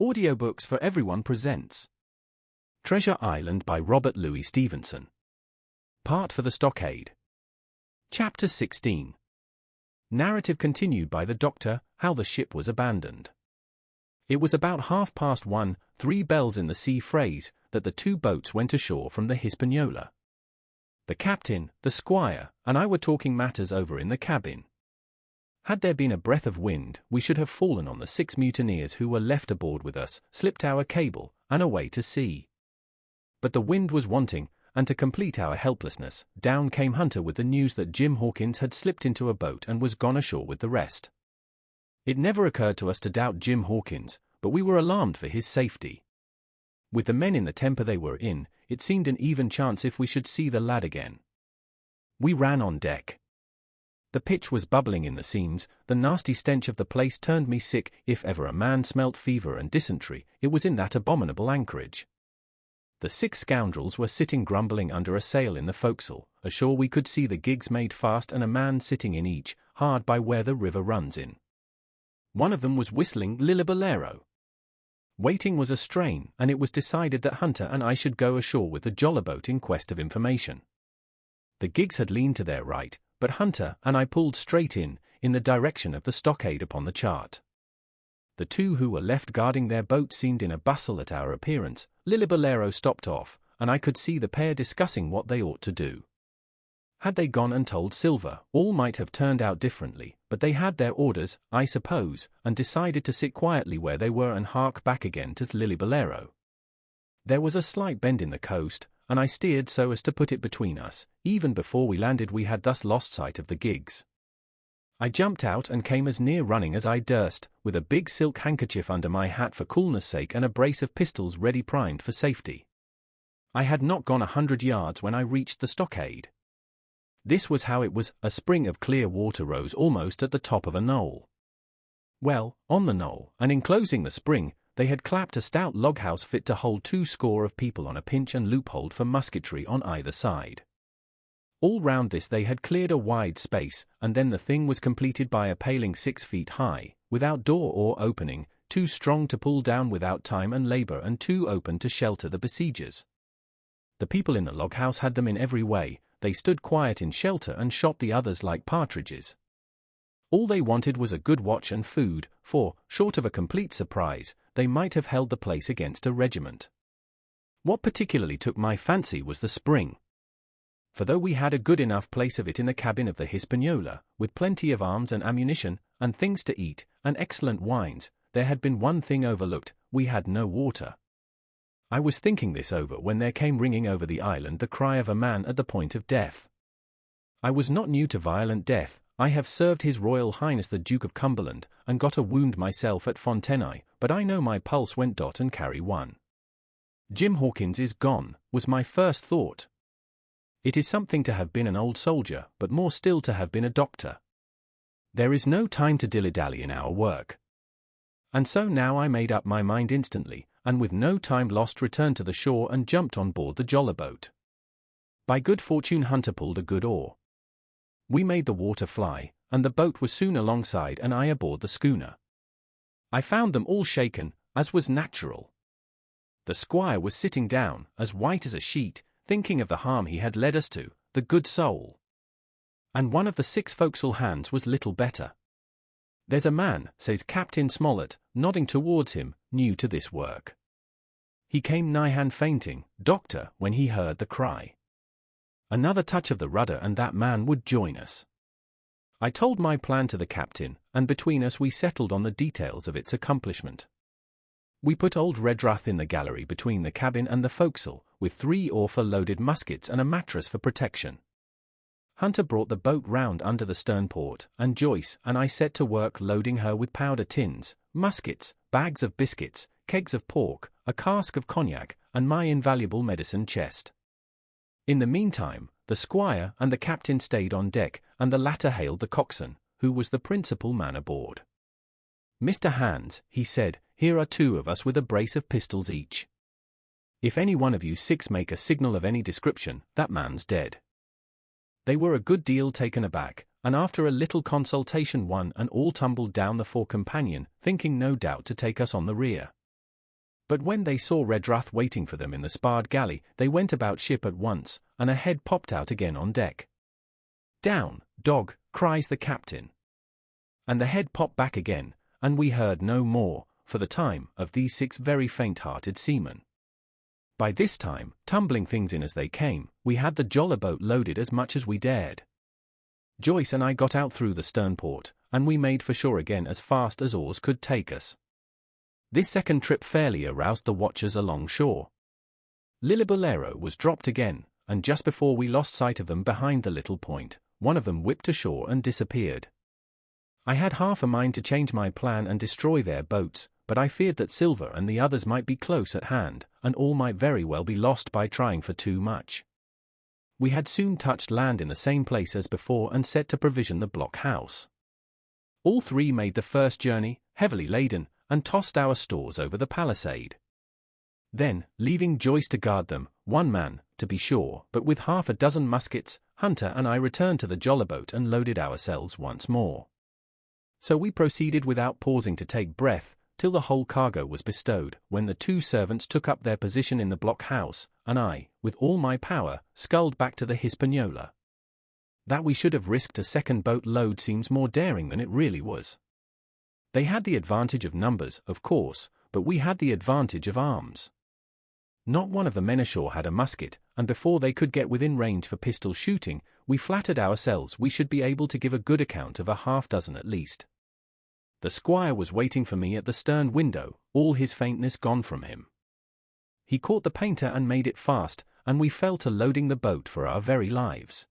Audiobooks for Everyone presents Treasure Island by Robert Louis Stevenson. Part for the Stockade. Chapter 16. Narrative continued by the Doctor, how the ship was abandoned. It was about 1:30, 3 bells in the sea phrase, that the 2 boats went ashore from the Hispaniola. The captain, the squire, and I were talking matters over in the cabin. Had there been a breath of wind, we should have fallen on the 6 mutineers who were left aboard with us, slipped our cable, and away to sea. But the wind was wanting, and to complete our helplessness, down came Hunter with the news that Jim Hawkins had slipped into a boat and was gone ashore with the rest. It never occurred to us to doubt Jim Hawkins, but we were alarmed for his safety. With the men in the temper they were in, it seemed an even chance if we should see the lad again. We ran on deck. The pitch was bubbling in the seams, the nasty stench of the place turned me sick. If ever a man smelt fever and dysentery, it was in that abominable anchorage. The 6 scoundrels were sitting grumbling under a sail in the forecastle. Ashore we could see the gigs made fast and a man sitting in each, hard by where the river runs in. One of them was whistling Lillibalero. Waiting was a strain, and it was decided that Hunter and I should go ashore with the jollyboat in quest of information. The gigs had leaned to their right, but Hunter and I pulled straight in the direction of the stockade upon the chart. The 2 who were left guarding their boat seemed in a bustle at our appearance. Lillibalero stopped off, and I could see the pair discussing what they ought to do. Had they gone and told Silver, all might have turned out differently, but they had their orders, I suppose, and decided to sit quietly where they were and hark back again to Lillibalero. There was a slight bend in the coast, and I steered so as to put it between us. Even before we landed we had thus lost sight of the gigs. I jumped out and came as near running as I durst, with a big silk handkerchief under my hat for coolness' sake and a brace of pistols ready primed for safety. I had not gone 100 yards when I reached the stockade. This was how it was. A spring of clear water rose almost at the top of a knoll. Well, on the knoll, and enclosing the spring, they had clapped a stout log-house fit to hold 20 people on a pinch and loophole for musketry on either side. All round this they had cleared a wide space, and then the thing was completed by a paling 6 feet high, without door or opening, too strong to pull down without time and labor and too open to shelter the besiegers. The people in the log-house had them in every way. They stood quiet in shelter and shot the others like partridges. All they wanted was a good watch and food, for, short of a complete surprise, they might have held the place against a regiment. What particularly took my fancy was the spring. For though we had a good enough place of it in the cabin of the Hispaniola, with plenty of arms and ammunition, and things to eat, and excellent wines, there had been one thing overlooked: we had no water. I was thinking this over when there came ringing over the island the cry of a man at the point of death. I was not new to violent death. I have served His Royal Highness the Duke of Cumberland, and got a wound myself at Fontenay, but I know my pulse went dot and carry one. Jim Hawkins is gone, was my first thought. It is something to have been an old soldier, but more still to have been a doctor. There is no time to dilly-dally in our work. And so now I made up my mind instantly, and with no time lost returned to the shore and jumped on board the jollyboat. By good fortune Hunter pulled a good oar. We made the water fly, and the boat was soon alongside and I aboard the schooner. I found them all shaken, as was natural. The squire was sitting down, as white as a sheet, thinking of the harm he had led us to, the good soul. And one of the 6 forecastle hands was little better. "There's a man," says Captain Smollett, nodding towards him, new to this work. He came nigh-hand fainting, Doctor, when he heard the cry. Another touch of the rudder and that man would join us. I told my plan to the captain, and between us we settled on the details of its accomplishment. We put old Redruth in the gallery between the cabin and the forecastle, with 3 loaded muskets and a mattress for protection. Hunter brought the boat round under the stern port, and Joyce and I set to work loading her with powder tins, muskets, bags of biscuits, kegs of pork, a cask of cognac, and my invaluable medicine chest. In the meantime, the squire and the captain stayed on deck, and the latter hailed the coxswain, who was the principal man aboard. "Mr. Hands," he said, "here are 2 of us with a brace of pistols each. If any one of you 6 make a signal of any description, that man's dead." They were a good deal taken aback, and after a little consultation one and all tumbled down the fore companion, thinking no doubt to take us on the rear. But when they saw Redruth waiting for them in the sparred galley, they went about ship at once, and a head popped out again on deck. "Down, dog," cries the captain. And the head popped back again, and we heard no more, for the time, of these 6 very faint-hearted seamen. By this time, tumbling things in as they came, we had the jolly-boat loaded as much as we dared. Joyce and I got out through the stern port, and we made for shore again as fast as oars could take us. This second trip fairly aroused the watchers along shore. Lillibolero was dropped again, and just before we lost sight of them behind the little point, one of them whipped ashore and disappeared. I had half a mind to change my plan and destroy their boats, but I feared that Silver and the others might be close at hand, and all might very well be lost by trying for too much. We had soon touched land in the same place as before and set to provision the blockhouse. All 3 made the first journey, heavily laden, and tossed our stores over the palisade. Then, leaving Joyce to guard them, 1 man, to be sure, but with half a dozen muskets, Hunter and I returned to the jolly-boat and loaded ourselves once more. So we proceeded without pausing to take breath, till the whole cargo was bestowed, when the 2 servants took up their position in the blockhouse, and I, with all my power, sculled back to the Hispaniola. That we should have risked a second boat load seems more daring than it really was. They had the advantage of numbers, of course, but we had the advantage of arms. Not one of the men ashore had a musket, and before they could get within range for pistol shooting, we flattered ourselves we should be able to give a good account of a half-dozen at least. The squire was waiting for me at the stern window, all his faintness gone from him. He caught the painter and made it fast, and we fell to loading the boat for our very lives.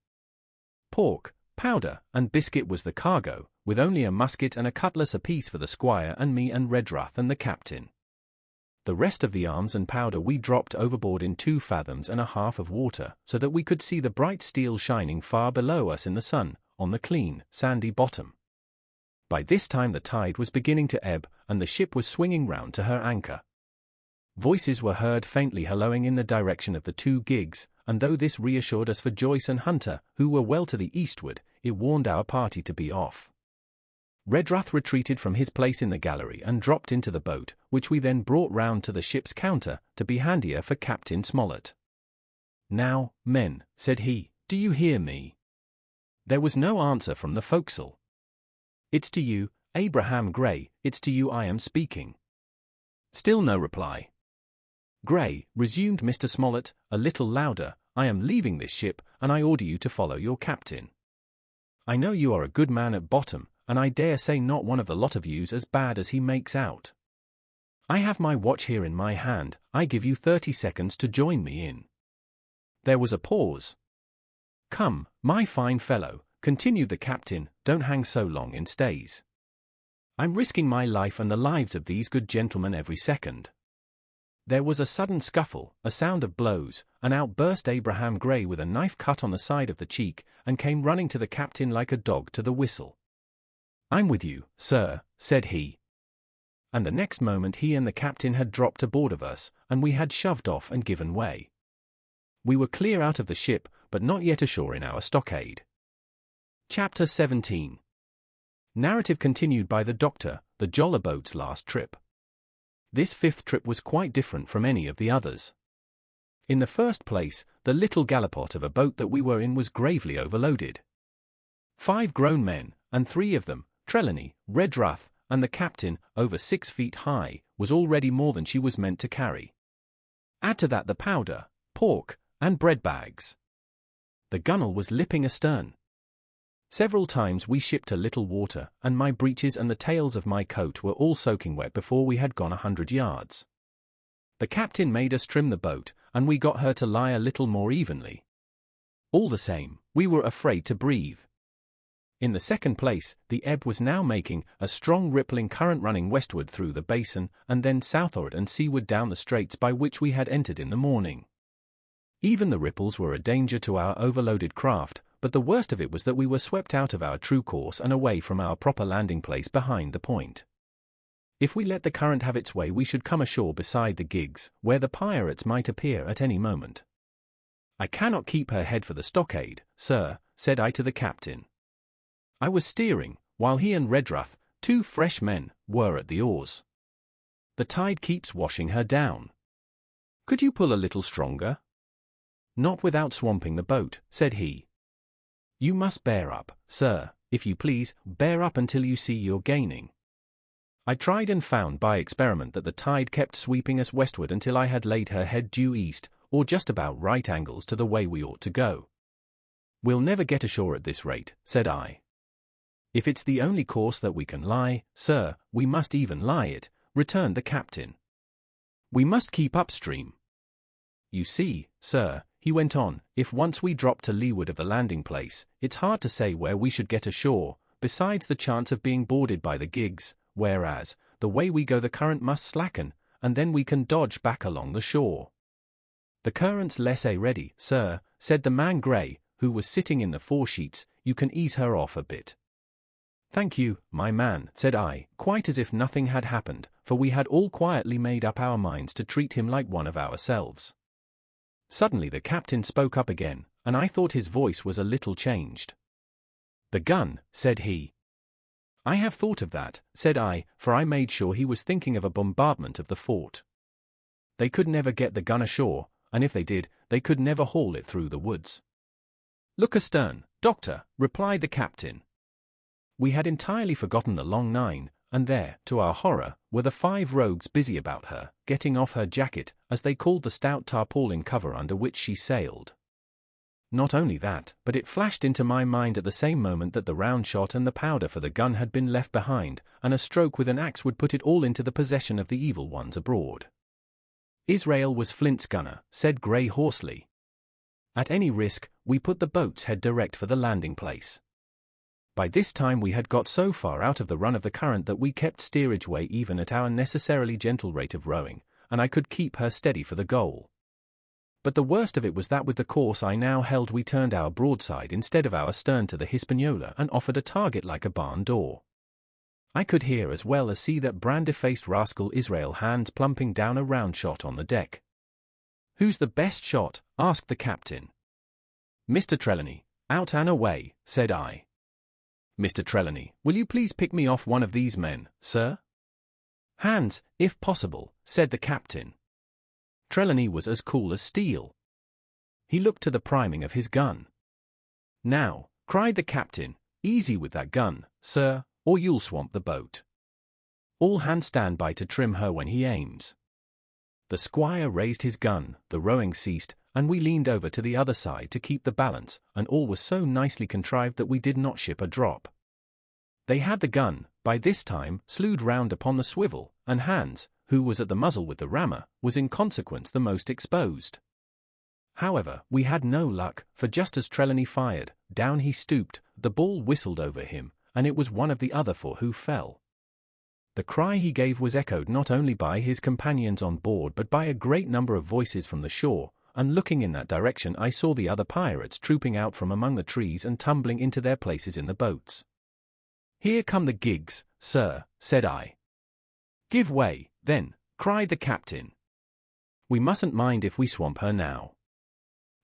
Pork, powder, and biscuit was the cargo, with only a musket and a cutlass apiece for the squire and me and Redruth and the captain. The rest of the arms and powder we dropped overboard in 2 fathoms and a half of water, so that we could see the bright steel shining far below us in the sun, on the clean, sandy bottom. By this time the tide was beginning to ebb, and the ship was swinging round to her anchor. Voices were heard faintly hallooing in the direction of the 2 gigs, and though this reassured us for Joyce and Hunter, who were well to the eastward, it warned our party to be off. Redruth retreated from his place in the gallery and dropped into the boat, which we then brought round to the ship's counter, to be handier for Captain Smollett. "Now, men," said he, "do you hear me?" There was no answer from the forecastle. "It's to you, Abraham Gray, it's to you I am speaking." Still no reply. "Gray," resumed Mr. Smollett, a little louder, "I am leaving this ship, and I order you to follow your captain. I know you are a good man at bottom, and I dare say not one of the lot of you's as bad as he makes out. I have my watch here in my hand, I give you 30 seconds to join me in." There was a pause. "Come, my fine fellow," continued the captain, "don't hang so long in stays. I'm risking my life and the lives of these good gentlemen every second." There was a sudden scuffle, a sound of blows, and out burst Abraham Gray with a knife cut on the side of the cheek, and came running to the captain like a dog to the whistle. "I'm with you, sir," said he. And the next moment he and the captain had dropped aboard of us, and we had shoved off and given way. We were clear out of the ship, but not yet ashore in our stockade. Chapter 17. Narrative continued by the Doctor, the jolly-boat's last trip. This 5th trip was quite different from any of the others. In the first place, the little gallipot of a boat that we were in was gravely overloaded. 5 grown men, and 3 of them, Trelawney, Redruth, and the captain, over 6 feet high, was already more than she was meant to carry. Add to that the powder, pork, and bread bags. The gunwale was lipping astern. Several times we shipped a little water, and my breeches and the tails of my coat were all soaking wet before we had gone 100 yards. The captain made us trim the boat, and we got her to lie a little more evenly. All the same, we were afraid to breathe. In the second place, the ebb was now making a strong rippling current running westward through the basin, and then southward and seaward down the straits by which we had entered in the morning. Even the ripples were a danger to our overloaded craft, but the worst of it was that we were swept out of our true course and away from our proper landing place behind the point. If we let the current have its way we should come ashore beside the gigs, where the pirates might appear at any moment. "I cannot keep her head for the stockade, sir," said I to the captain. I was steering, while he and Redruth, 2 fresh men, were at the oars. The tide keeps washing her down. Could you pull a little stronger? Not without swamping the boat, said he. You must bear up, sir, if you please, bear up until you see you're gaining. I tried and found by experiment that the tide kept sweeping us westward until I had laid her head due east, or just about right angles to the way we ought to go. We'll never get ashore at this rate, said I. If it's the only course that we can lie, sir, we must even lie it, returned the captain. We must keep upstream. You see, sir, he went on, if once we drop to leeward of the landing place, it's hard to say where we should get ashore, besides the chance of being boarded by the gigs, whereas, the way we go the current must slacken, and then we can dodge back along the shore. The current's ready, sir, said the man Gray, who was sitting in the foresheets, you can ease her off a bit. Thank you, my man, said I, quite as if nothing had happened, for we had all quietly made up our minds to treat him like one of ourselves. Suddenly the captain spoke up again, and I thought his voice was a little changed. The gun, said he. I have thought of that, said I, for I made sure he was thinking of a bombardment of the fort. They could never get the gun ashore, and if they did, they could never haul it through the woods. Look astern, doctor, replied the captain. We had entirely forgotten the long nine, and there, to our horror, were the 5 rogues busy about her, getting off her jacket, as they called the stout tarpaulin cover under which she sailed. Not only that, but it flashed into my mind at the same moment that the round shot and the powder for the gun had been left behind, and a stroke with an axe would put it all into the possession of the evil ones abroad. Israel was Flint's gunner, said Gray hoarsely. At any risk, we put the boat's head direct for the landing place. By this time we had got so far out of the run of the current that we kept steerage way even at our necessarily gentle rate of rowing, and I could keep her steady for the goal. But the worst of it was that with the course I now held we turned our broadside instead of our stern to the Hispaniola and offered a target like a barn door. I could hear as well as see that brand-defaced rascal Israel hands plumping down a round shot on the deck. Who's the best shot? Asked the captain. Mr. Trelawney, out and away, said I. Mr. Trelawney, will you please pick me off one of these men, sir? Hands, if possible, said the captain. Trelawney was as cool as steel. He looked to the priming of his gun. Now, cried the captain, easy with that gun, sir, or you'll swamp the boat. All hands stand by to trim her when he aims. The squire raised his gun, the rowing ceased, and we leaned over to the other side to keep the balance, and all was so nicely contrived that we did not ship a drop. They had the gun, by this time, slewed round upon the swivel, and Hans, who was at the muzzle with the rammer, was in consequence the most exposed. However, we had no luck, for just as Trelawney fired, down he stooped, the ball whistled over him, and it was one of the other 4 who fell. The cry he gave was echoed not only by his companions on board but by a great number of voices from the shore, and looking in that direction I saw the other pirates trooping out from among the trees and tumbling into their places in the boats. Here come the gigs, sir, said I. Give way, then, cried the captain. We mustn't mind if we swamp her now.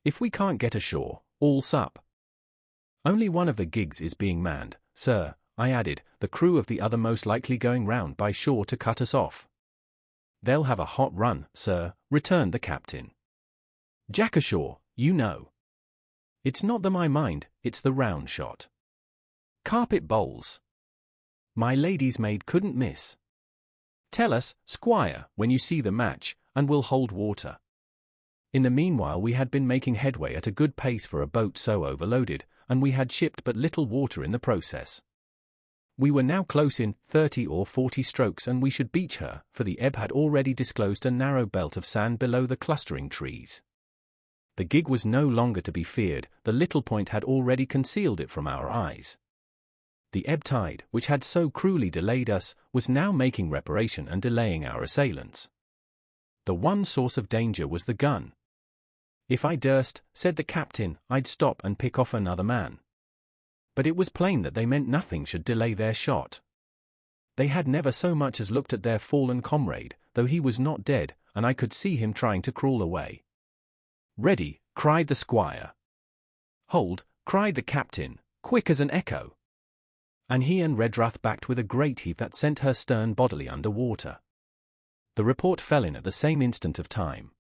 If we can't get ashore, all's up. Only one of the gigs is being manned, sir, I added, the crew of the other most likely going round by shore to cut us off. They'll have a hot run, sir, returned the captain. Jack ashore, you know. It's not the my mind, it's the round shot. Carpet bowls. My lady's maid couldn't miss. Tell us, squire, when you see the match, and we'll hold water. In the meanwhile we had been making headway at a good pace for a boat so overloaded, and we had shipped but little water in the process. We were now close in 30 or 40 strokes and we should beach her, for the ebb had already disclosed a narrow belt of sand below the clustering trees. The gig was no longer to be feared, the little point had already concealed it from our eyes. The ebb tide, which had so cruelly delayed us, was now making reparation and delaying our assailants. The one source of danger was the gun. If I durst, said the captain, I'd stop and pick off another man. But it was plain that they meant nothing should delay their shot. They had never so much as looked at their fallen comrade, though he was not dead, and I could see him trying to crawl away. Ready, cried the squire. Hold, cried the captain, quick as an echo. And he and Redruth backed with a great heave that sent her stern bodily under water. The report fell in at the same instant of time.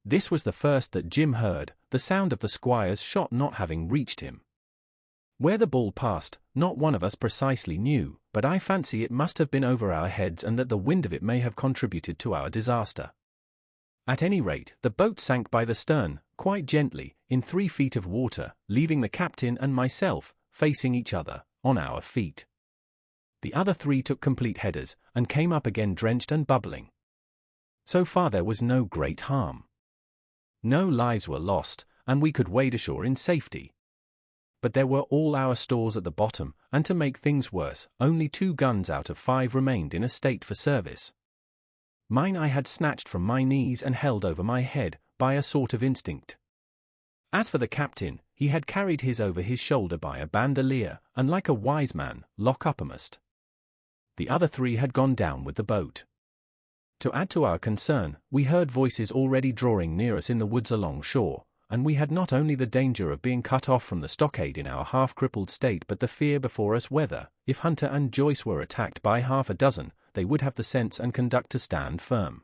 This was the first that Jim heard, the sound of the squire's shot not having reached him. Where the ball passed, not one of us precisely knew, but I fancy it must have been over our heads and that the wind of it may have contributed to our disaster. At any rate, the boat sank by the stern, quite gently, in 3 feet of water, leaving the captain and myself, facing each other, on our feet. The other 3 took complete headers, and came up again drenched and bubbling. So far there was no great harm. No lives were lost, and we could wade ashore in safety. But there were all our stores at the bottom, and to make things worse, only 2 guns out of 5 remained in a state for service. Mine I had snatched from my knees and held over my head, by a sort of instinct. As for the captain, he had carried his over his shoulder by a bandolier, and like a wise man, lock uppermost. The other 3 had gone down with the boat. To add to our concern, we heard voices already drawing near us in the woods along shore, and we had not only the danger of being cut off from the stockade in our half-crippled state but the fear before us whether, if Hunter and Joyce were attacked by half a dozen, they would have the sense and conduct to stand firm.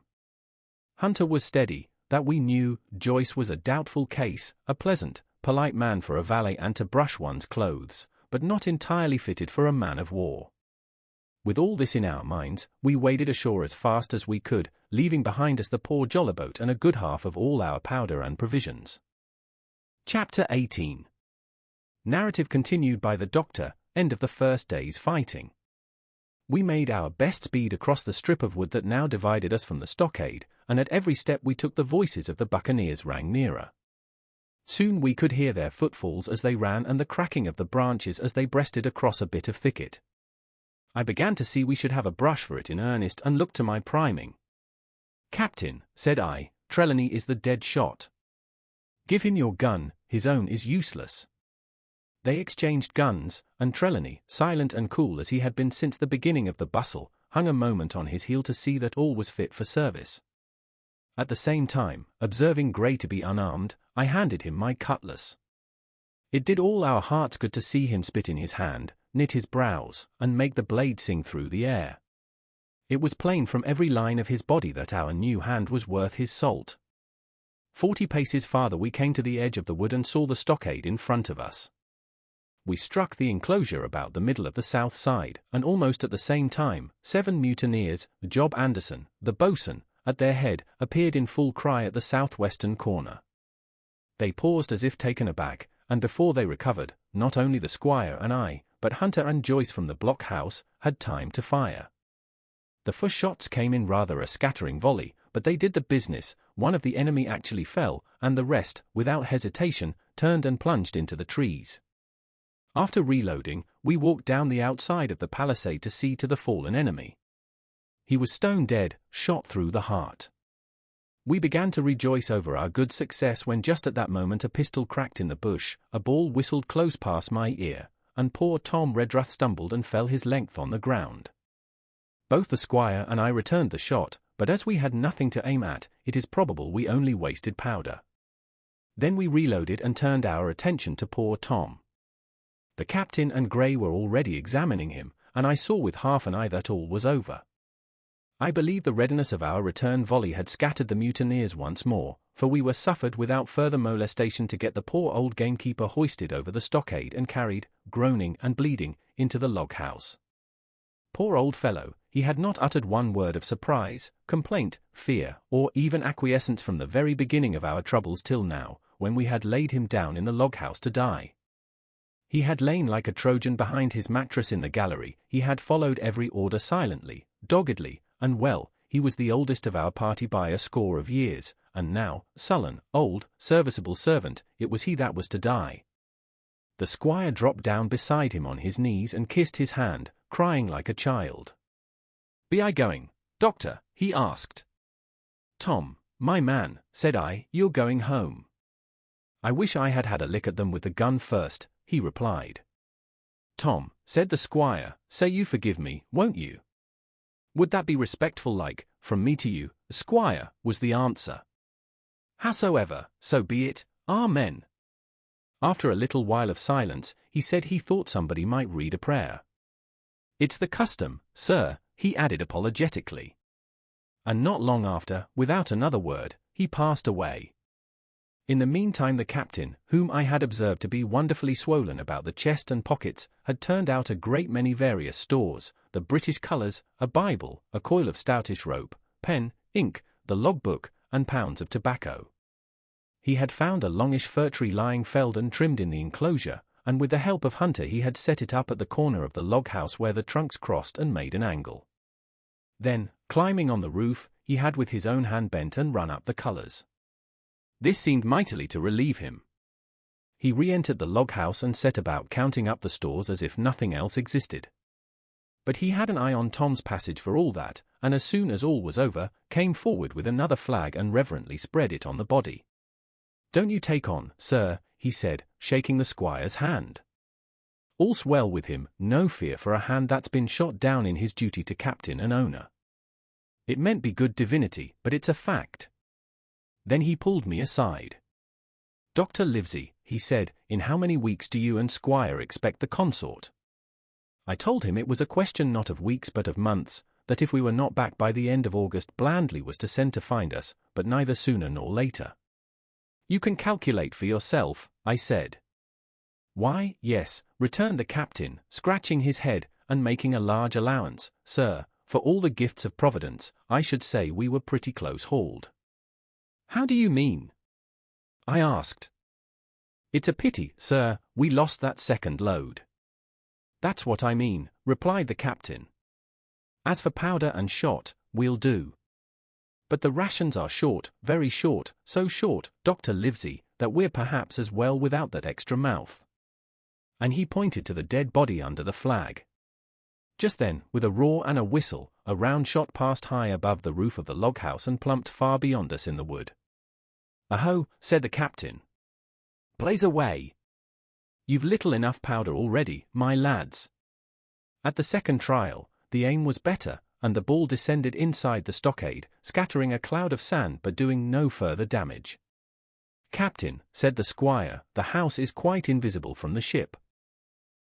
Hunter was steady, that we knew. Joyce was a doubtful case, a pleasant, polite man for a valet and to brush one's clothes, but not entirely fitted for a man of war. With all this in our minds, we waded ashore as fast as we could, leaving behind us the poor jollyboat and a good half of all our powder and provisions. Chapter 18. Narrative continued by the Doctor, end of the first day's fighting. We made our best speed across the strip of wood that now divided us from the stockade, and at every step we took the voices of the buccaneers rang nearer. Soon we could hear their footfalls as they ran and the cracking of the branches as they breasted across a bit of thicket. I began to see we should have a brush for it in earnest and looked to my priming. "Captain," said I, "Trelawney is the dead shot. Give him your gun, his own is useless." They exchanged guns, and Trelawney, silent and cool as he had been since the beginning of the bustle, hung a moment on his heel to see that all was fit for service. At the same time, observing Grey to be unarmed, I handed him my cutlass. It did all our hearts good to see him spit in his hand, knit his brows, and make the blade sing through the air. It was plain from every line of his body that our new hand was worth his salt. 40 paces farther we came to the edge of the wood and saw the stockade in front of us. We struck the enclosure about the middle of the south side, and almost at the same time, 7 mutineers, Job Anderson, the boatswain, at their head, appeared in full cry at the southwestern corner. They paused as if taken aback, and before they recovered, not only the squire and I, but Hunter and Joyce from the blockhouse, had time to fire. The first shots came in rather a scattering volley, but they did the business. One of the enemy actually fell, and the rest, without hesitation, turned and plunged into the trees. After reloading, we walked down the outside of the palisade to see to the fallen enemy. He was stone dead, shot through the heart. We began to rejoice over our good success when just at that moment a pistol cracked in the bush, a ball whistled close past my ear, and poor Tom Redruth stumbled and fell his length on the ground. Both the squire and I returned the shot, but as we had nothing to aim at, it is probable we only wasted powder. Then we reloaded and turned our attention to poor Tom. The captain and Grey were already examining him, and I saw with half an eye that all was over. I believe the readiness of our return volley had scattered the mutineers once more, for we were suffered without further molestation to get the poor old gamekeeper hoisted over the stockade and carried, groaning and bleeding, into the log house. Poor old fellow, he had not uttered one word of surprise, complaint, fear, or even acquiescence from the very beginning of our troubles till now, when we had laid him down in the log house to die. He had lain like a Trojan behind his mattress in the gallery, he had followed every order silently, doggedly, and well, he was the oldest of our party by a score of years, and now, sullen, old, serviceable servant, it was he that was to die. The squire dropped down beside him on his knees and kissed his hand, crying like a child. "Be I going, doctor?" he asked. "Tom, my man," said I, "you're going home." "I wish I had had a lick at them with the gun first," he replied. "Tom," said the squire, "say you forgive me, won't you?" "Would that be respectful like, from me to you, squire?" was the answer. "Howsoever, so be it, amen." After a little while of silence, he said he thought somebody might read a prayer. "It's the custom, sir," he added apologetically. and not long after, without another word, he passed away. In the meantime the captain, whom I had observed to be wonderfully swollen about the chest and pockets, had turned out a great many various stores, the British colours, a Bible, a coil of stoutish rope, pen, ink, the log-book, and pounds of tobacco. He had found a longish fir tree lying felled and trimmed in the enclosure, and with the help of Hunter he had set it up at the corner of the log-house where the trunks crossed and made an angle. Then, climbing on the roof, he had with his own hand bent and run up the colours. This seemed mightily to relieve him. He re-entered the log-house and set about counting up the stores as if nothing else existed. But he had an eye on Tom's passage for all that, and as soon as all was over, came forward with another flag and reverently spread it on the body. "Don't you take on, sir," he said, shaking the squire's hand. "All's well with him, no fear for a hand that's been shot down in his duty to captain and owner. It meant be good divinity, but it's a fact." Then he pulled me aside. "Dr. Livesey," he said, "in how many weeks do you and Squire expect the consort?" I told him it was a question not of weeks but of months, that if we were not back by the end of August Blandley was to send to find us, but neither sooner nor later. "You can calculate for yourself," I said. "Why, yes," returned the captain, scratching his head, and making a large allowance, "sir, for all the gifts of Providence, I should say we were pretty close-hauled." "How do you mean?" I asked. "It's a pity, sir, we lost that second load." "That's what I mean," replied the captain. "As for powder and shot, we'll do. But the rations are short, very short, so short, Dr. Livesey, that we're perhaps as well without that extra mouth." And he pointed to the dead body under the flag. Just then, with a roar and a whistle, a round shot passed high above the roof of the log-house and plumped far beyond us in the wood. "Aho," said the captain. "Blaze away. You've little enough powder already, my lads." At the second trial, the aim was better, and the ball descended inside the stockade, scattering a cloud of sand but doing no further damage. "Captain," said the squire, "the house is quite invisible from the ship.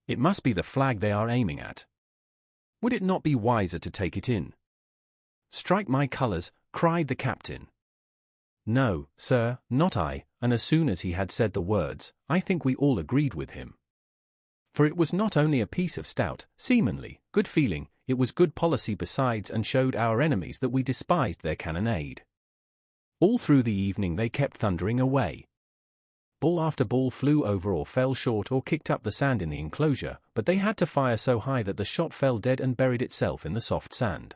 It must be the flag they are aiming at. Would it not be wiser to take it in?" "Strike my colours," cried the captain. "No, sir, not I," and as soon as he had said the words, I think we all agreed with him. For it was not only a piece of stout, seamanly, good feeling, it was good policy besides and showed our enemies that we despised their cannonade. All through the evening they kept thundering away. Ball after ball flew over or fell short or kicked up the sand in the enclosure, but they had to fire so high that the shot fell dead and buried itself in the soft sand.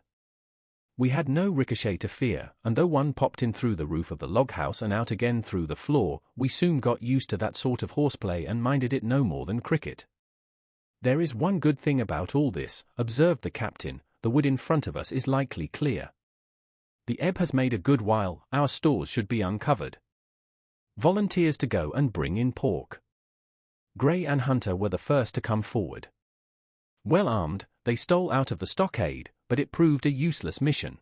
We had no ricochet to fear, and though one popped in through the roof of the log-house and out again through the floor, we soon got used to that sort of horseplay and minded it no more than cricket. "There is one good thing about all this," observed the captain, "the wood in front of us is likely clear. The ebb has made a good while, our stores should be uncovered. Volunteers to go and bring in pork." Gray and Hunter were the first to come forward. Well armed, they stole out of the stockade, but it proved a useless mission.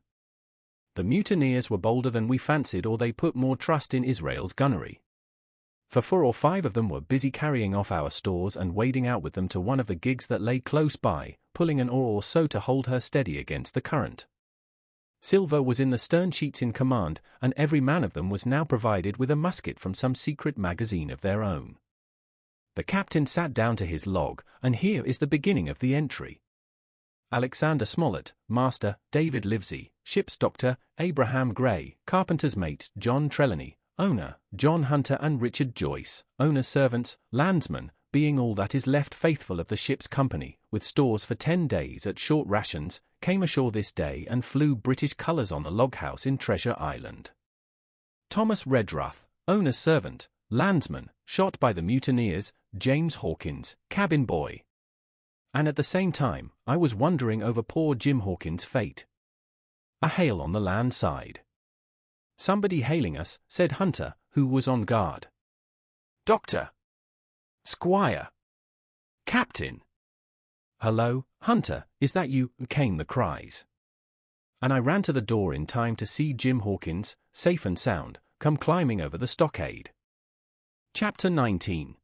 The mutineers were bolder than we fancied, or they put more trust in Israel's gunnery. For 4 or 5 of them were busy carrying off our stores and wading out with them to one of the gigs that lay close by, pulling an oar or so to hold her steady against the current. Silver was in the stern sheets in command, and every man of them was now provided with a musket from some secret magazine of their own. The captain sat down to his log, and here is the beginning of the entry. Alexander Smollett, master, David Livesey, ship's doctor, Abraham Gray, carpenter's mate, John Trelawney, owner, John Hunter and Richard Joyce, owner's servants, landsmen, being all that is left faithful of the ship's company, with stores for 10 days at short rations, came ashore this day and flew British colours on the log-house in Treasure Island. Thomas Redruth, owner's servant, landsman, shot by the mutineers, James Hawkins, cabin boy. And at the same time, I was wondering over poor Jim Hawkins' fate. A hail on the land side. "Somebody hailing us," said Hunter, who was on guard. "Doctor! Squire! Captain!" "Hello, Hunter, is that you?" came the cries. And I ran to the door in time to see Jim Hawkins, safe and sound, come climbing over the stockade. Chapter 19.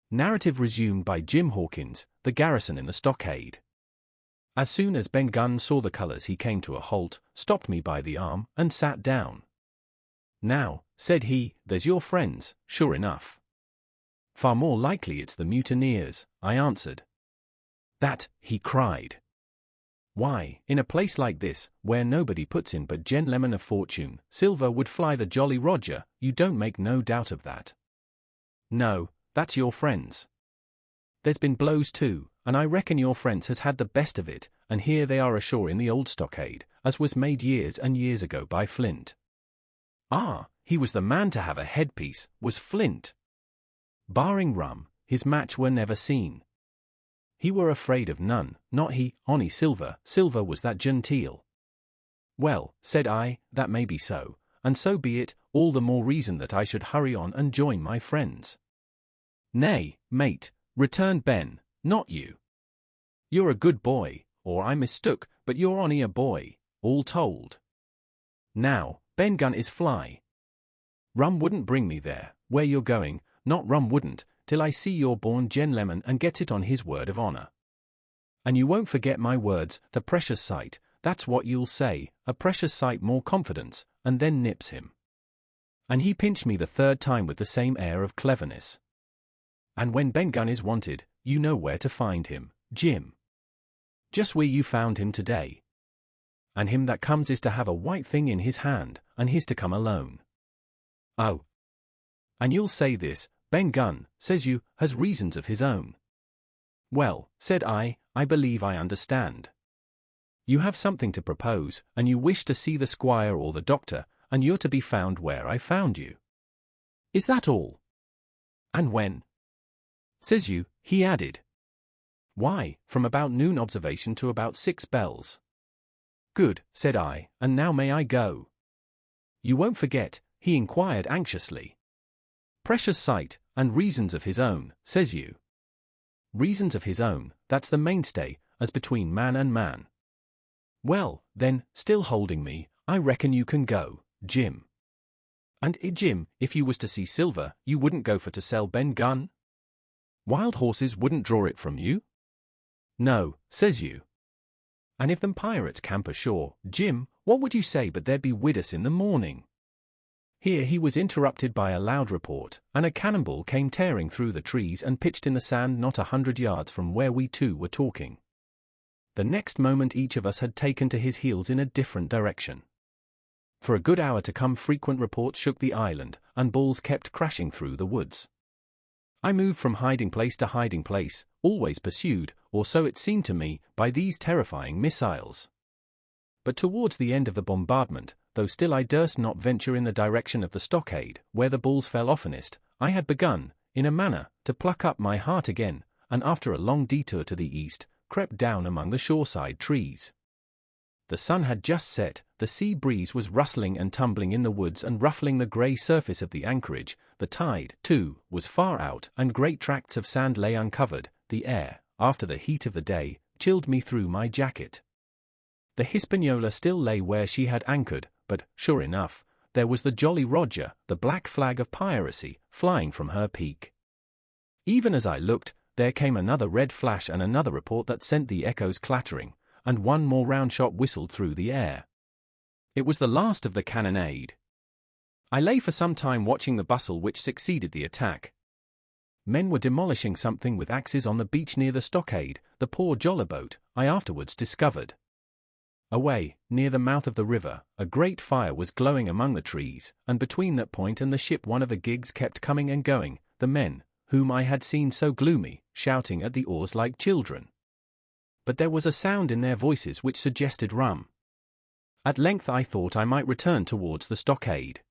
Narrative resumed by Jim Hawkins, the garrison in the stockade. As soon as Ben Gunn saw the colors he came to a halt, stopped me by the arm, and sat down. "Now," said he, "there's your friends, sure enough." "Far more likely it's the mutineers," I answered. "That," he cried. "Why, in a place like this, where nobody puts in but gentlemen of fortune, silver would fly the Jolly Roger, you don't make no doubt of that." "No, that's your friends. There's been blows too, and I reckon your friends has had the best of it, and here they are ashore in the old stockade, as was made years and years ago by Flint." Ah, he was the man to have a headpiece, was Flint. Barring rum, his match were never seen. He were afraid of none, not he, ony silver was that genteel. "Well," said I, "that may be so, and so be it, all the more reason that I should hurry on and join my friends." "Nay, mate," returned Ben, "not you. You're a good boy, or I mistook, but you're only a boy, all told. Now, Ben Gunn is fly. Rum wouldn't bring me there, where you're going, not rum wouldn't, till I see you're born gentleman and get it on his word of honor. And you won't forget my words, the precious sight, that's what you'll say, a precious sight more confidence, and then nips him." And he pinched me the third time with the same air of cleverness. "And when Ben Gunn is wanted, you know where to find him, Jim. Just where you found him today. And him that comes is to have a white thing in his hand, and he's to come alone. Oh. And you'll say this, Ben Gunn, says you, has reasons of his own." "Well," said I believe I understand. You have something to propose, and you wish to see the squire or the doctor, and you're to be found where I found you. Is that all? And when? Says you, he added. "Why, from about noon observation to about 6 bells. "Good," said I, "and now may I go?" "You won't forget?" he inquired anxiously. "Precious sight, and reasons of his own, says you." "Reasons of his own, that's the mainstay, as between man and man." "Well, then, still holding me, I reckon you can go, Jim." "And, Jim, if you was to see silver, you wouldn't go for to sell Ben Gunn? Wild horses wouldn't draw it from you?" "No," says you. "And if them pirates camp ashore, Jim, what would you say but they'd be with us in the morning?" Here he was interrupted by a loud report, and a cannonball came tearing through the trees and pitched in the sand not 100 yards from where we two were talking. The next moment each of us had taken to his heels in a different direction. For a good hour to come frequent reports shook the island, and balls kept crashing through the woods. I moved from hiding place to hiding place, always pursued, or so it seemed to me, by these terrifying missiles. But towards the end of the bombardment, though still I durst not venture in the direction of the stockade, where the balls fell oftenest, I had begun, in a manner, to pluck up my heart again, and after a long detour to the east, crept down among the shoreside trees. The sun had just set, the sea breeze was rustling and tumbling in the woods and ruffling the grey surface of the anchorage, the tide, too, was far out, and great tracts of sand lay uncovered. The air, after the heat of the day, chilled me through my jacket. The Hispaniola still lay where she had anchored, but, sure enough, there was the Jolly Roger, the black flag of piracy, flying from her peak. Even as I looked, there came another red flash and another report that sent the echoes clattering, and one more round shot whistled through the air. It was the last of the cannonade. I lay for some time watching the bustle which succeeded the attack. Men were demolishing something with axes on the beach near the stockade, the poor jollyboat, I afterwards discovered. Away, near the mouth of the river, a great fire was glowing among the trees, and between that point and the ship one of the gigs kept coming and going, the men, whom I had seen so gloomy, shouting at the oars like children. But there was a sound in their voices which suggested rum. At length I thought I might return towards the stockade.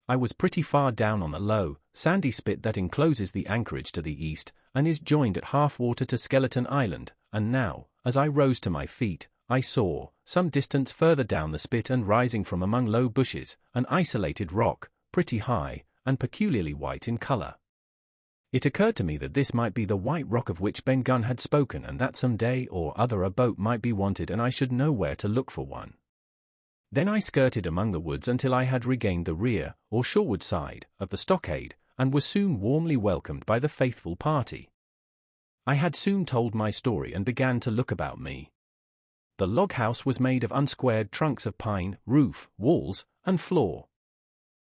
I was pretty far down on the low, sandy spit that encloses the anchorage to the east, and is joined at half water to Skeleton Island, and now, as I rose to my feet, I saw, some distance further down the spit and rising from among low bushes, an isolated rock, pretty high, and peculiarly white in colour. It occurred to me that this might be the white rock of which Ben Gunn had spoken, and that some day or other a boat might be wanted and I should know where to look for one. Then I skirted among the woods until I had regained the rear, or shoreward side, of the stockade, and was soon warmly welcomed by the faithful party. I had soon told my story and began to look about me. The log house was made of unsquared trunks of pine, roof, walls, and floor.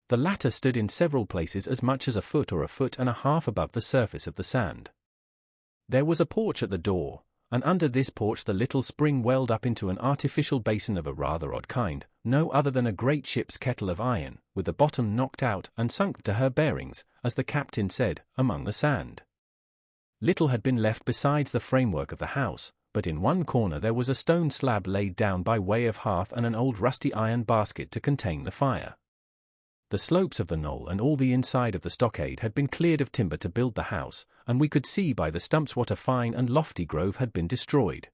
The latter stood in several places as much as a foot or a foot and a half above the surface of the sand. There was a porch at the door, and under this porch the little spring welled up into an artificial basin of a rather odd kind, no other than a great ship's kettle of iron, with the bottom knocked out and sunk to her bearings, as the captain said, among the sand. Little had been left besides the framework of the house, but in one corner there was a stone slab laid down by way of hearth and an old rusty iron basket to contain the fire. The slopes of the knoll and all the inside of the stockade had been cleared of timber to build the house, and we could see by the stumps what a fine and lofty grove had been destroyed.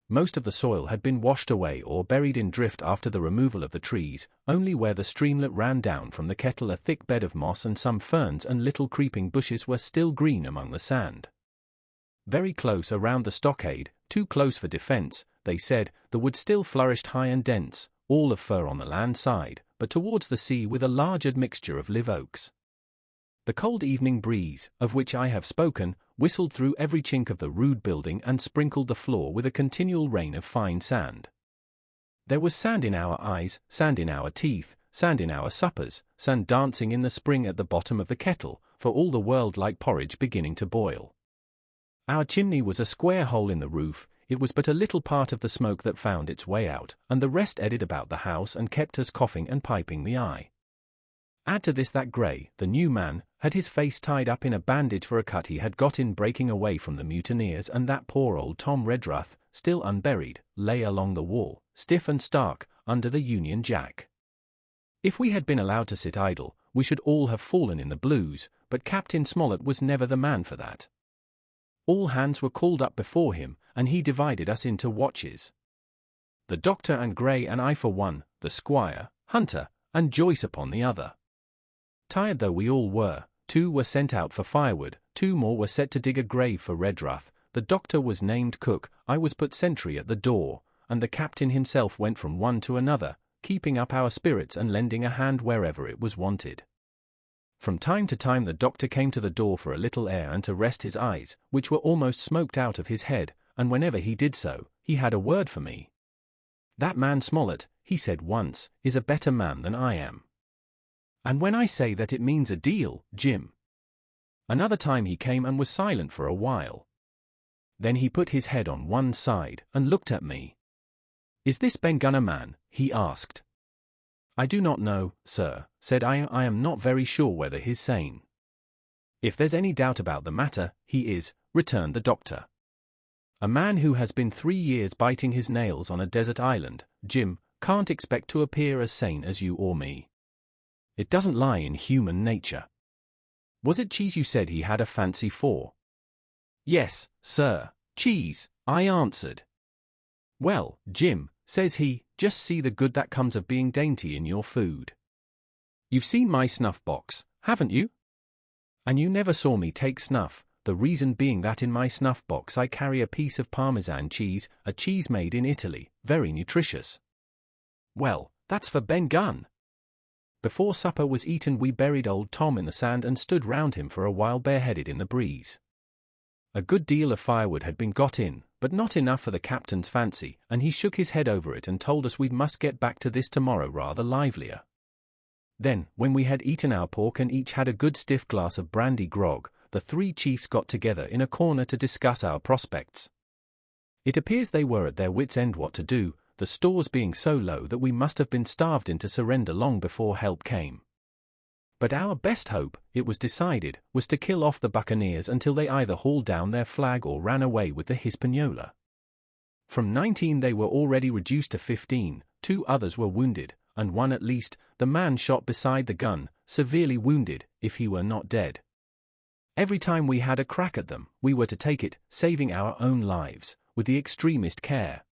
Most of the soil had been washed away or buried in drift after the removal of the trees, only where the streamlet ran down from the kettle a thick bed of moss and some ferns and little creeping bushes were still green among the sand. Very close around the stockade, too close for defense, they said, the wood still flourished high and dense, all of fir on the land side, but towards the sea with a large admixture of live oaks. The cold evening breeze, of which I have spoken, whistled through every chink of the rude building and sprinkled the floor with a continual rain of fine sand. There was sand in our eyes, sand in our teeth, sand in our suppers, sand dancing in the spring at the bottom of the kettle, for all the world like porridge beginning to boil. Our chimney was a square hole in the roof. It was but a little part of the smoke that found its way out, and the rest eddied about the house and kept us coughing and piping the eye. Add to this that Gray, the new man, had his face tied up in a bandage for a cut he had got in breaking away from the mutineers, and that poor old Tom Redruth, still unburied, lay along the wall, stiff and stark, under the Union Jack. If we had been allowed to sit idle, we should all have fallen in the blues, but Captain Smollett was never the man for that. All hands were called up before him, and he divided us into watches. The doctor and Gray and I for one, the squire, Hunter, and Joyce upon the other. Tired though we all were, 2 were sent out for firewood, 2 more were set to dig a grave for Redruth, the doctor was named cook, I was put sentry at the door, and the captain himself went from one to another, keeping up our spirits and lending a hand wherever it was wanted. From time to time the doctor came to the door for a little air and to rest his eyes, which were almost smoked out of his head, and whenever he did so, he had a word for me. "That man Smollett," he said once, "is a better man than I am. And when I say that it means a deal, Jim." Another time he came and was silent for a while. Then he put his head on one side and looked at me. "Is this Ben Gunn a man?" he asked. "I do not know, sir," said I am not very sure whether he's sane." "If there's any doubt about the matter, he is," returned the doctor. "A man who has been 3 years biting his nails on a desert island, Jim, can't expect to appear as sane as you or me. It doesn't lie in human nature. Was it cheese you said he had a fancy for?" "Yes, sir, cheese," I answered. "Well, Jim," says he, "just see the good that comes of being dainty in your food. You've seen my snuff box, haven't you? And you never saw me take snuff, the reason being that in my snuff box I carry a piece of Parmesan cheese, a cheese made in Italy, very nutritious. Well, that's for Ben Gunn." Before supper was eaten we buried old Tom in the sand and stood round him for a while bareheaded in the breeze. A good deal of firewood had been got in, but not enough for the captain's fancy, and he shook his head over it and told us we must get back to this tomorrow rather livelier. Then, when we had eaten our pork and each had a good stiff glass of brandy grog, the 3 chiefs got together in a corner to discuss our prospects. It appears they were at their wits' end what to do, the stores being so low that we must have been starved into surrender long before help came. But our best hope, it was decided, was to kill off the buccaneers until they either hauled down their flag or ran away with the Hispaniola. From 19 they were already reduced to 15, 2 others were wounded, and one at least, the man shot beside the gun, severely wounded, if he were not dead. Every time we had a crack at them, we were to take it, saving our own lives, with the extremest care.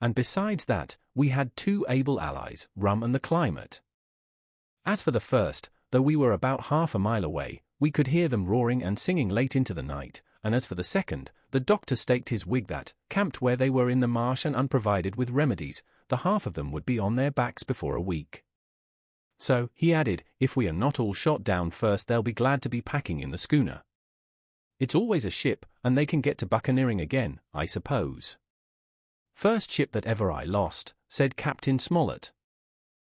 And besides that, we had 2 able allies, rum and the climate. As for the first, though we were about half a mile away, we could hear them roaring and singing late into the night, and as for the second, the doctor staked his wig that, camped where they were in the marsh and unprovided with remedies, the half of them would be on their backs before a week. So, he added, if we are not all shot down first they'll be glad to be packing in the schooner. It's always a ship, and they can get to buccaneering again, I suppose. "First ship that ever I lost," said Captain Smollett.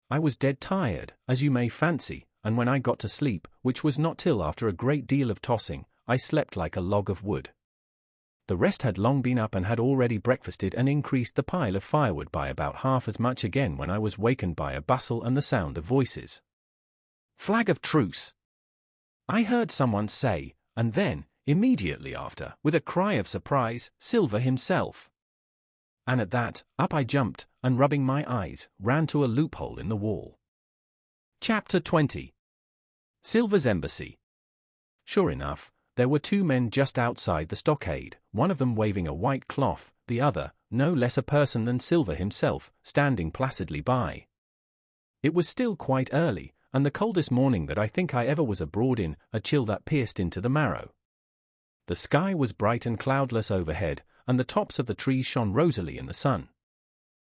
"I was dead tired, as you may fancy, and when I got to sleep, which was not till after a great deal of tossing, I slept like a log of wood. The rest had long been up and had already breakfasted and increased the pile of firewood by about half as much again when I was wakened by a bustle and the sound of voices. 'Flag of truce!' I heard someone say, and then, immediately after, with a cry of surprise, Silver himself. And at that, up I jumped, and rubbing my eyes, ran to a loophole in the wall." Chapter 20. Silver's Embassy. Sure enough, there were two men just outside the stockade, one of them waving a white cloth, the other, no less a person than Silver himself, standing placidly by. It was still quite early, and the coldest morning that I think I ever was abroad in, a chill that pierced into the marrow. The sky was bright and cloudless overhead, and the tops of the trees shone rosily in the sun.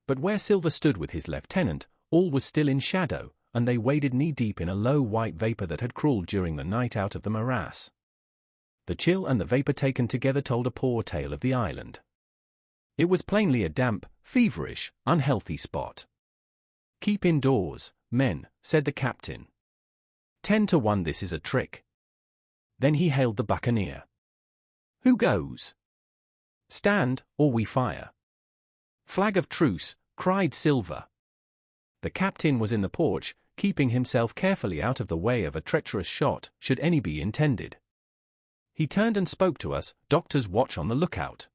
But where Silver stood with his lieutenant, all was still in shadow, and they waded knee-deep in a low white vapor that had crawled during the night out of the morass. The chill and the vapor taken together told a poor tale of the island. It was plainly a damp, feverish, unhealthy spot. "Keep indoors, men," said the captain. 10 to 1 this is a trick." Then he hailed the buccaneer. "Who goes?" "Stand, or we fire." "Flag of truce," cried Silver. The captain was in the porch, keeping himself carefully out of the way of a treacherous shot, should any be intended. He turned and spoke to us. "Doctors, watch on the lookout.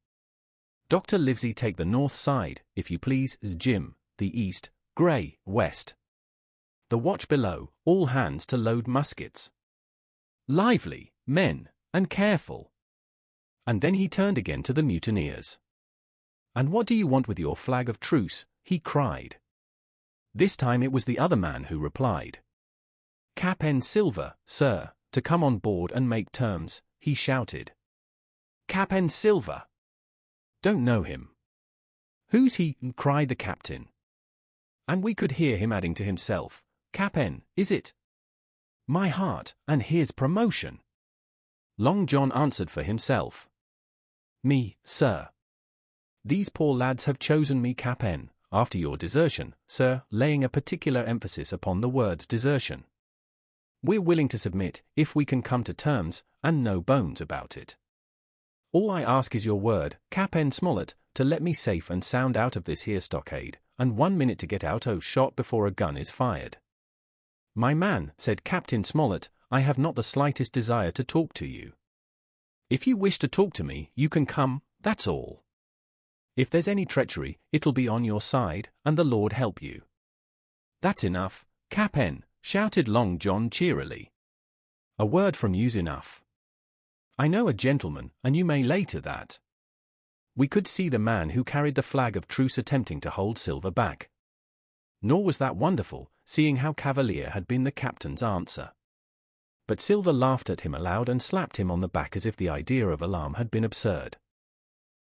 Dr. Livesey, take the north side, if you please, Jim, the east, Gray, west. The watch below, all hands to load muskets. Lively, men, and careful." And then he turned again to the mutineers. "And what do you want with your flag of truce?" he cried. This time it was the other man who replied. "Captain Silver, sir, to come on board and make terms," he shouted. "Captain Silver? Don't know him." "Who's he?" cried the captain. And we could hear him adding to himself, "Captain, is it? My heart, and here's promotion." Long John answered for himself. "Me, sir. These poor lads have chosen me captain, after your desertion, sir," laying a particular emphasis upon the word desertion. "We're willing to submit, if we can come to terms, and no bones about it. All I ask is your word, Captain Smollett, to let me safe and sound out of this here stockade, and 1 minute to get out o' shot before a gun is fired." "My man," said Captain Smollett, "I have not the slightest desire to talk to you. If you wish to talk to me, you can come, that's all. If there's any treachery, it'll be on your side, and the Lord help you." "That's enough, Captain," shouted Long John cheerily. "A word from you's enough. I know a gentleman, and you may lay to that." We could see the man who carried the flag of truce attempting to hold Silver back. Nor was that wonderful, seeing how cavalier had been the captain's answer. But Silver laughed at him aloud and slapped him on the back as if the idea of alarm had been absurd.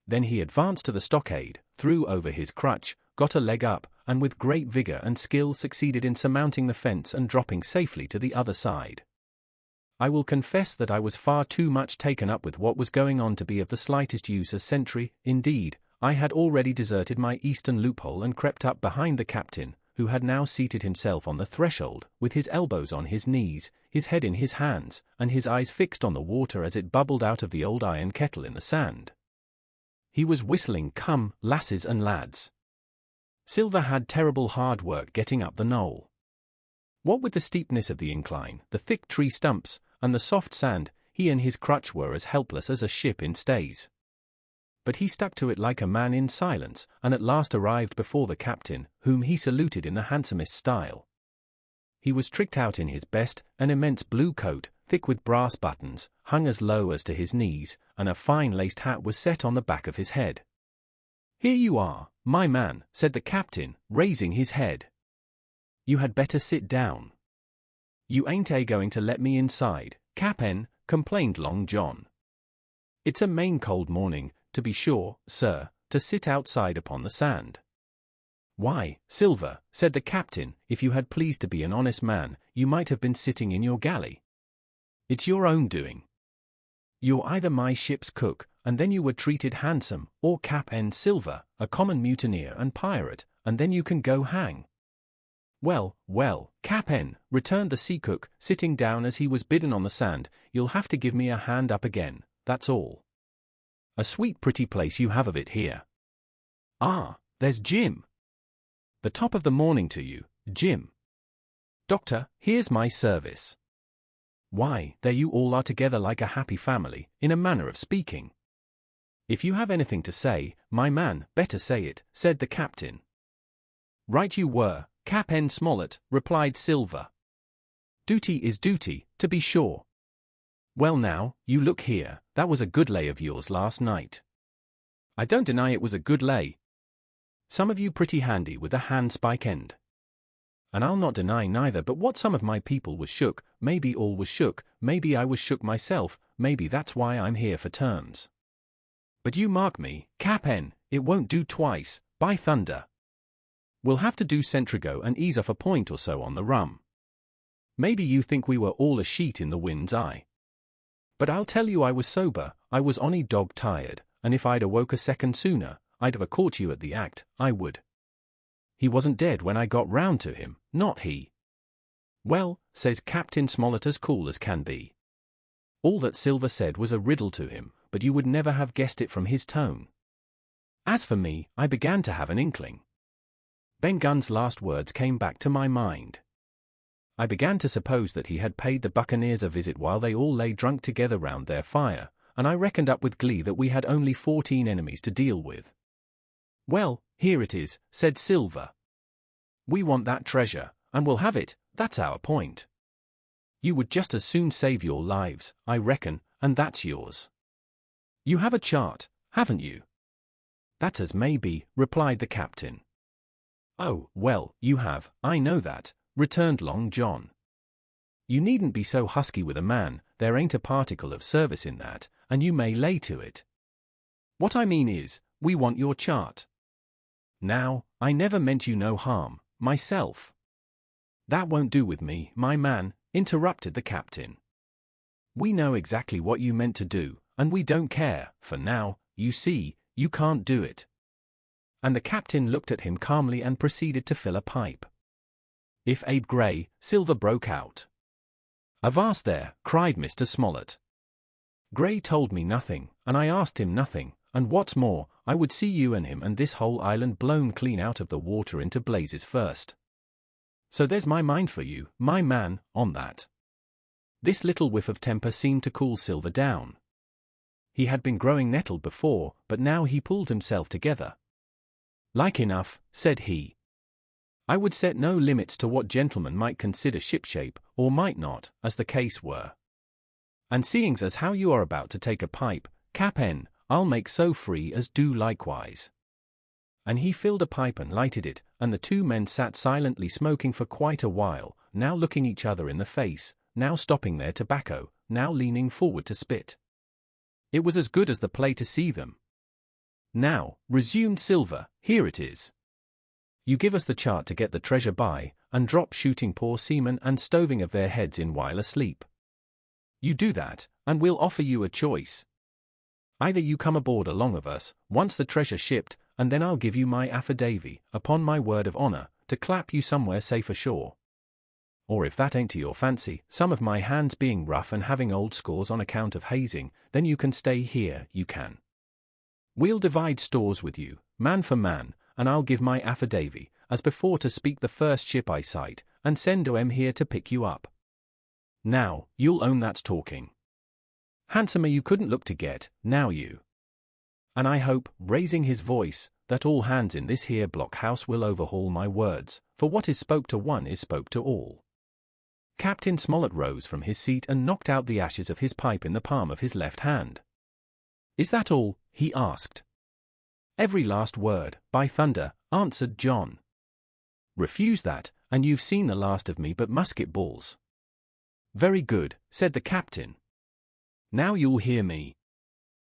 Then he advanced to the stockade, threw over his crutch, got a leg up, and with great vigor and skill succeeded in surmounting the fence and dropping safely to the other side. I will confess that I was far too much taken up with what was going on to be of the slightest use as sentry. Indeed, I had already deserted my eastern loophole and crept up behind the captain, who had now seated himself on the threshold, with his elbows on his knees, his head in his hands, and his eyes fixed on the water as it bubbled out of the old iron kettle in the sand. He was whistling, "Come, lasses and lads." Silver had terrible hard work getting up the knoll. What with the steepness of the incline, the thick tree stumps, and the soft sand, he and his crutch were as helpless as a ship in stays. But he stuck to it like a man in silence, and at last arrived before the captain, whom he saluted in the handsomest style. He was tricked out in his best, an immense blue coat, thick with brass buttons, hung as low as to his knees, and a fine laced hat was set on the back of his head. "Here you are, my man," said the captain, raising his head. "You had better sit down." "You ain't going to let me inside, Cap'n," complained Long John. "It's a main cold morning, to be sure, sir, to sit outside upon the sand." "Why, Silver," said the captain, "if you had pleased to be an honest man, you might have been sitting in your galley. It's your own doing." You're either my ship's cook, and then you were treated handsome, or Cap'n Silver, a common mutineer and pirate, and then you can go hang. Well, well, Cap'n, returned the sea cook, sitting down as he was bidden on the sand, you'll have to give me a hand up again, that's all. A sweet pretty place you have of it here. Ah, there's Jim. The top of the morning to you, Jim. Doctor, here's my service. Why, there you all are together like a happy family, in a manner of speaking. If you have anything to say, my man, better say it, said the captain. Right you were, Cap'n Smollett, replied Silver. Duty is duty, to be sure. Well now, you look here, that was a good lay of yours last night. I don't deny it was a good lay. Some of you pretty handy with a handspike end. And I'll not deny neither but what some of my people was shook, maybe all was shook, maybe I was shook myself, maybe that's why I'm here for terms. But you mark me, Cap'n, it won't do twice, by thunder. We'll have to do Centrigo and ease off a point or so on the rum. Maybe you think we were all a sheet in the wind's eye. But I'll tell you I was sober, I was onny dog tired, and if I'd awoke a second sooner, I'd have caught you at the act, I would. He wasn't dead when I got round to him, not he. Well, says Captain Smollett as cool as can be. All that Silver said was a riddle to him, but you would never have guessed it from his tone. As for me, I began to have an inkling. Ben Gunn's last words came back to my mind. I began to suppose that he had paid the buccaneers a visit while they all lay drunk together round their fire, and I reckoned up with glee that we had only 14 enemies to deal with. Well, here it is, said Silver. We want that treasure, and we'll have it, that's our point. You would just as soon save your lives, I reckon, and that's yours. You have a chart, haven't you? That's as may be, replied the captain. Oh, well, you have, I know that, returned Long John. You needn't be so husky with a man, there ain't a particle of service in that, and you may lay to it. What I mean is, we want your chart. Now, I never meant you no harm, myself. That won't do with me, my man, interrupted the captain. We know exactly what you meant to do, and we don't care, for now, you see, you can't do it. And the captain looked at him calmly and proceeded to fill a pipe. If Abe Gray, Silver broke out. Avast there, cried Mr. Smollett. Gray told me nothing, and I asked him nothing, and what's more, I would see you and him and this whole island blown clean out of the water into blazes first. So there's my mind for you, my man, on that. This little whiff of temper seemed to cool Silver down. He had been growing nettled before, but now he pulled himself together. Like enough, said he. I would set no limits to what gentlemen might consider shipshape, or might not, as the case were. And seeing as how you are about to take a pipe, Cap'n, I'll make so free as do likewise. And he filled a pipe and lighted it, and the two men sat silently smoking for quite a while, now looking each other in the face, now stopping their tobacco, now leaning forward to spit. It was as good as the play to see them. Now, resumed Silver, here it is. You give us the chart to get the treasure by, and drop shooting poor seamen and stoving of their heads in while asleep. You do that, and we'll offer you a choice. Either you come aboard along of us, once the treasure shipped, and then I'll give you my affidavy, upon my word of honor, to clap you somewhere safe ashore. Or if that ain't to your fancy, some of my hands being rough and having old scores on account of hazing, then you can stay here, you can. We'll divide stores with you, man for man, and I'll give my affidavy, as before to speak the first ship I sight, and send O.M. here to pick you up. Now, you'll own that's talking. Handsomer you couldn't look to get, now you. And I hope, raising his voice, that all hands in this here blockhouse will overhaul my words, for what is spoke to one is spoke to all. Captain Smollett rose from his seat and knocked out the ashes of his pipe in the palm of his left hand. Is that all? He asked. Every last word, by thunder, answered John. Refuse that, and you've seen the last of me but musket balls. Very good, said the captain. Now you'll hear me.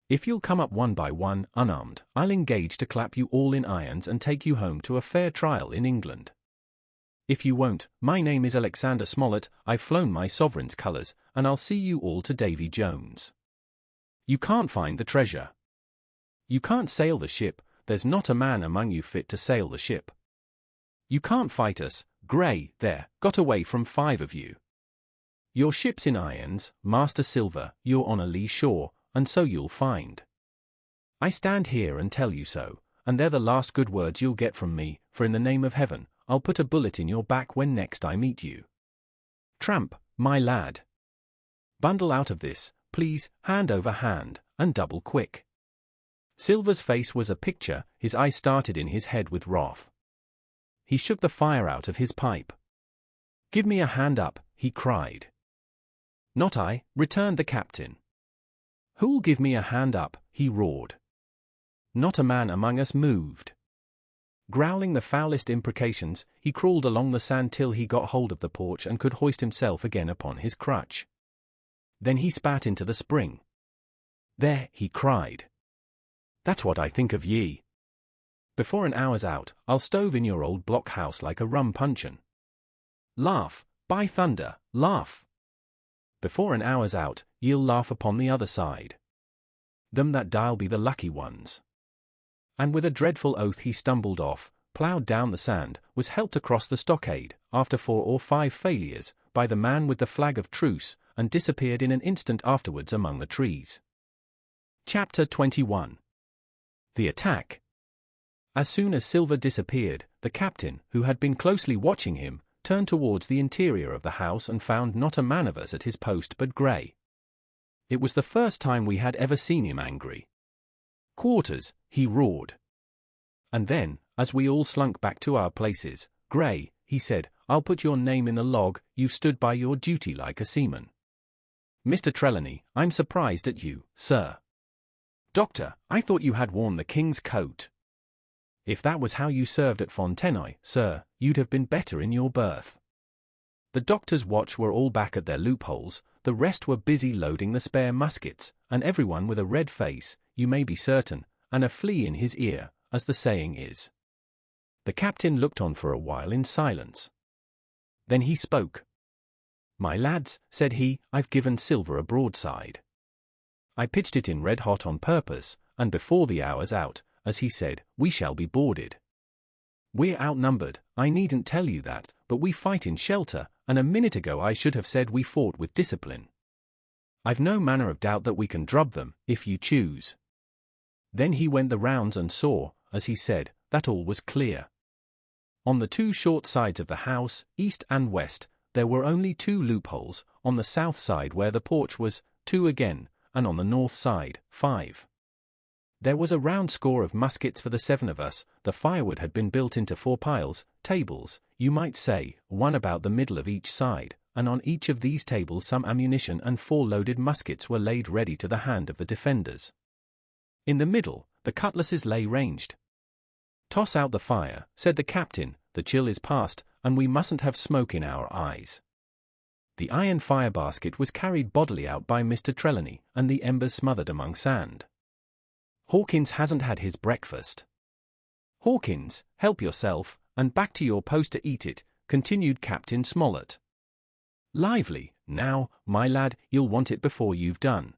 If you'll come up one by one, unarmed, I'll engage to clap you all in irons and take you home to a fair trial in England. If you won't, my name is Alexander Smollett, I've flown my sovereign's colours, and I'll see you all to Davy Jones. You can't find the treasure. You can't sail the ship, there's not a man among you fit to sail the ship. You can't fight us, Grey, there, got away from 5 of you. Your ship's in irons, Master Silver, you're on a lee shore, and so you'll find. I stand here and tell you so, and they're the last good words you'll get from me, for in the name of heaven, I'll put a bullet in your back when next I meet you. Tramp, my lad. Bundle out of this, please, hand over hand, and double quick. Silver's face was a picture, his eyes started in his head with wrath. He shook the fire out of his pipe. Give me a hand up, he cried. Not I, returned the captain. Who'll give me a hand up, he roared. Not a man among us moved. Growling the foulest imprecations, he crawled along the sand till he got hold of the porch and could hoist himself again upon his crutch. Then he spat into the spring. There, he cried. That's what I think of ye. Before an hour's out, I'll stove in your old blockhouse like a rum puncheon. Laugh, by thunder, laugh. Before an hour's out, ye'll laugh upon the other side. Them that die'll be the lucky ones. And with a dreadful oath he stumbled off, ploughed down the sand, was helped across the stockade, after 4 or 5 failures, by the man with the flag of truce, and disappeared in an instant afterwards among the trees. Chapter 21. The Attack. As soon as Silver disappeared, the captain, who had been closely watching him, turned towards the interior of the house and found not a man of us at his post but Grey. It was the first time we had ever seen him angry. Quarters, he roared. And then, as we all slunk back to our places, Grey, he said, I'll put your name in the log, you stood by your duty like a seaman. Mr. Trelawney, I'm surprised at you, sir. Doctor, I thought you had worn the king's coat. If that was how you served at Fontenoy, sir, you'd have been better in your berth. The doctor's watch were all back at their loopholes, the rest were busy loading the spare muskets, and everyone with a red face, you may be certain, and a flea in his ear, as the saying is. The captain looked on for a while in silence. Then he spoke. My lads, said he, I've given Silver a broadside. I pitched it in red hot on purpose, and before the hour's out, as he said, we shall be boarded. We're outnumbered, I needn't tell you that, but we fight in shelter, and a minute ago I should have said we fought with discipline. I've no manner of doubt that we can drub them, if you choose. Then he went the rounds and saw, as he said, that all was clear. On the 2 short sides of the house, east and west, there were only 2 loopholes, on the south side where the porch was, 2 again, and on the north side, 5. There was a round score of muskets for the 7 of us, the firewood had been built into 4 piles, tables, you might say, one about the middle of each side, and on each of these tables some ammunition and 4 loaded muskets were laid ready to the hand of the defenders. In the middle, the cutlasses lay ranged. Toss out the fire, said the captain, the chill is past, and we mustn't have smoke in our eyes. The iron fire basket was carried bodily out by Mr. Trelawney, and the embers smothered among sand. Hawkins hasn't had his breakfast. Hawkins, help yourself, and back to your post to eat it, continued Captain Smollett. Lively, now, my lad, you'll want it before you've done.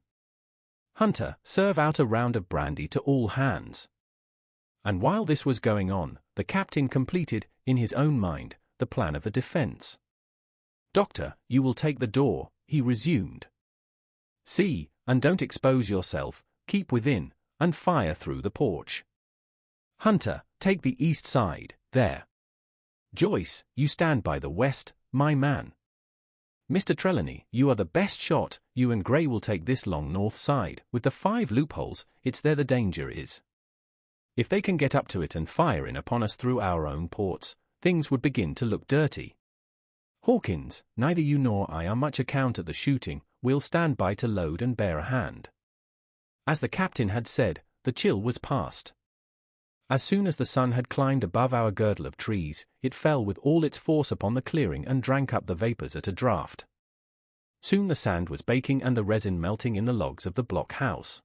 Hunter, serve out a round of brandy to all hands. And while this was going on, the captain completed, in his own mind, the plan of the defense. Doctor, you will take the door, he resumed. See, and don't expose yourself, keep within, and fire through the porch. Hunter, take the east side, there. Joyce, you stand by the west, my man. Mr. Trelawney, you are the best shot, you and Grey will take this long north side, with the 5 loopholes, it's there the danger is. If they can get up to it and fire in upon us through our own ports, things would begin to look dirty. Hawkins, neither you nor I are much account at the shooting, we'll stand by to load and bear a hand. As the captain had said, the chill was past. As soon as the sun had climbed above our girdle of trees, it fell with all its force upon the clearing and drank up the vapors at a draught. Soon the sand was baking and the resin melting in the logs of the block house.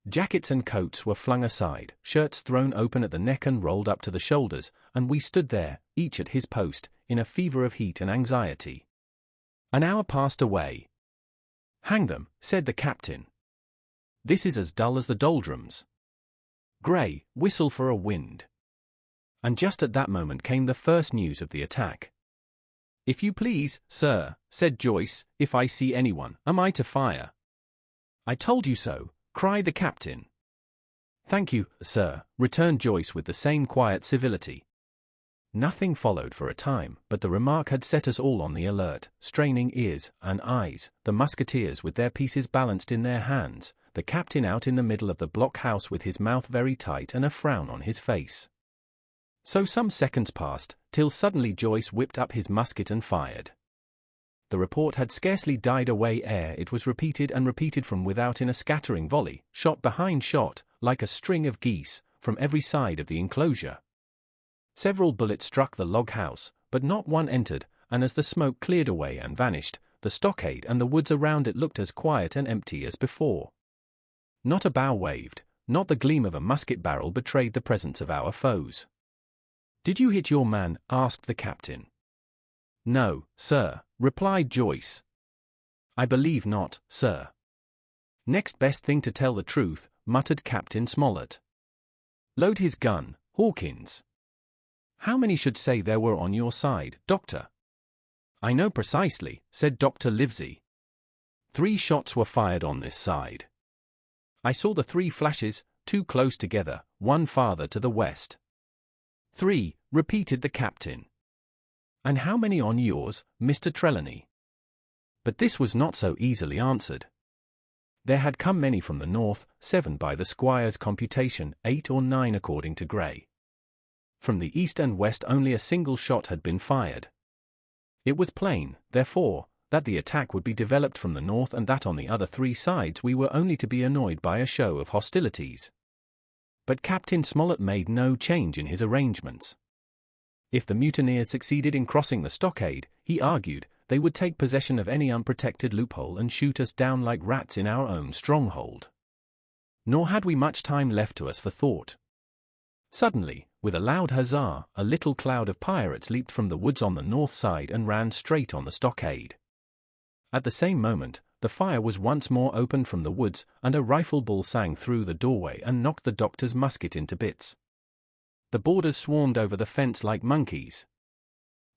Jackets and coats were flung aside, shirts thrown open at the neck and rolled up to the shoulders, and we stood there, each at his post, in a fever of heat and anxiety. An hour passed away. Hang them, said the captain. This is as dull as the doldrums. Grey, whistle for a wind. And just at that moment came the first news of the attack. If you please, sir, said Joyce, if I see anyone, am I to fire? I told you so, cried the captain. Thank you, sir, returned Joyce with the same quiet civility. Nothing followed for a time, but the remark had set us all on the alert, straining ears and eyes, the musketeers with their pieces balanced in their hands, the captain out in the middle of the blockhouse with his mouth very tight and a frown on his face. So some seconds passed, till suddenly Joyce whipped up his musket and fired. The report had scarcely died away ere it was repeated and repeated from without in a scattering volley, shot behind shot, like a string of geese, from every side of the enclosure. Several bullets struck the log house, but not one entered, and as the smoke cleared away and vanished, the stockade and the woods around it looked as quiet and empty as before. Not a bough waved, not the gleam of a musket barrel betrayed the presence of our foes. Did you hit your man? Asked the captain. No, sir, replied Joyce. I believe not, sir. Next best thing to tell the truth, muttered Captain Smollett. Load his gun, Hawkins. How many should say there were on your side, Doctor? I know precisely, said Dr. Livesey. 3 shots were fired on this side. I saw the 3 flashes, 2 close together, 1 farther to the west. 3, repeated the captain. And how many on yours, Mr. Trelawney? But this was not so easily answered. There had come many from the north, 7 by the squire's computation, 8 or 9 according to Grey. From the east and west only a single shot had been fired. It was plain, therefore, that the attack would be developed from the north and that on the other 3 sides we were only to be annoyed by a show of hostilities. But Captain Smollett made no change in his arrangements. If the mutineers succeeded in crossing the stockade, he argued, they would take possession of any unprotected loophole and shoot us down like rats in our own stronghold. Nor had we much time left to us for thought. Suddenly, with a loud huzzah, a little cloud of pirates leaped from the woods on the north side and ran straight on the stockade. At the same moment, the fire was once more opened from the woods, and a rifle ball sang through the doorway and knocked the doctor's musket into bits. The boarders swarmed over the fence like monkeys.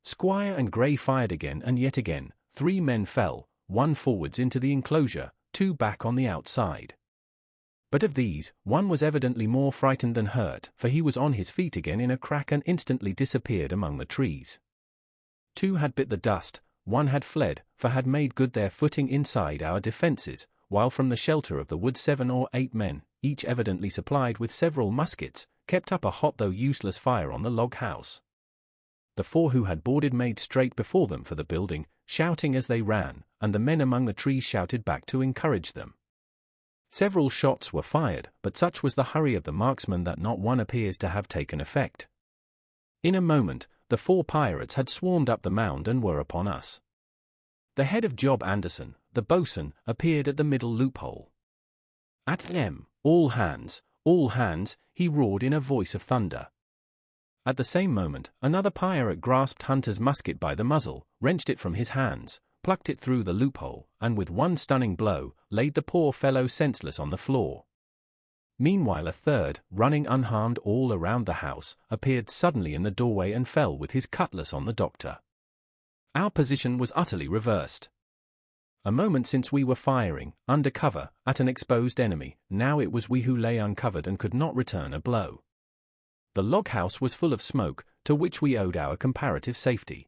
Squire and Grey fired again and yet again. 3 men fell, 1 forwards into the enclosure, 2 back on the outside. But of these, 1 was evidently more frightened than hurt, for he was on his feet again in a crack and instantly disappeared among the trees. 2 had bit the dust, 1 had fled, for had made good their footing inside our defences, while from the shelter of the wood 7 or 8 men, each evidently supplied with several muskets, kept up a hot though useless fire on the log house. The 4 who had boarded made straight before them for the building, shouting as they ran, and the men among the trees shouted back to encourage them. Several shots were fired, but such was the hurry of the marksmen that not one appears to have taken effect. In a moment, the 4 pirates had swarmed up the mound and were upon us. The head of Job Anderson, the boatswain, appeared at the middle loophole. At them, all hands, he roared in a voice of thunder. At the same moment, another pirate grasped Hunter's musket by the muzzle, wrenched it from his hands, plucked it through the loophole, and with one stunning blow, laid the poor fellow senseless on the floor. Meanwhile a third, running unharmed all around the house, appeared suddenly in the doorway and fell with his cutlass on the doctor. Our position was utterly reversed. A moment since we were firing, under cover, at an exposed enemy, now it was we who lay uncovered and could not return a blow. The log house was full of smoke, to which we owed our comparative safety.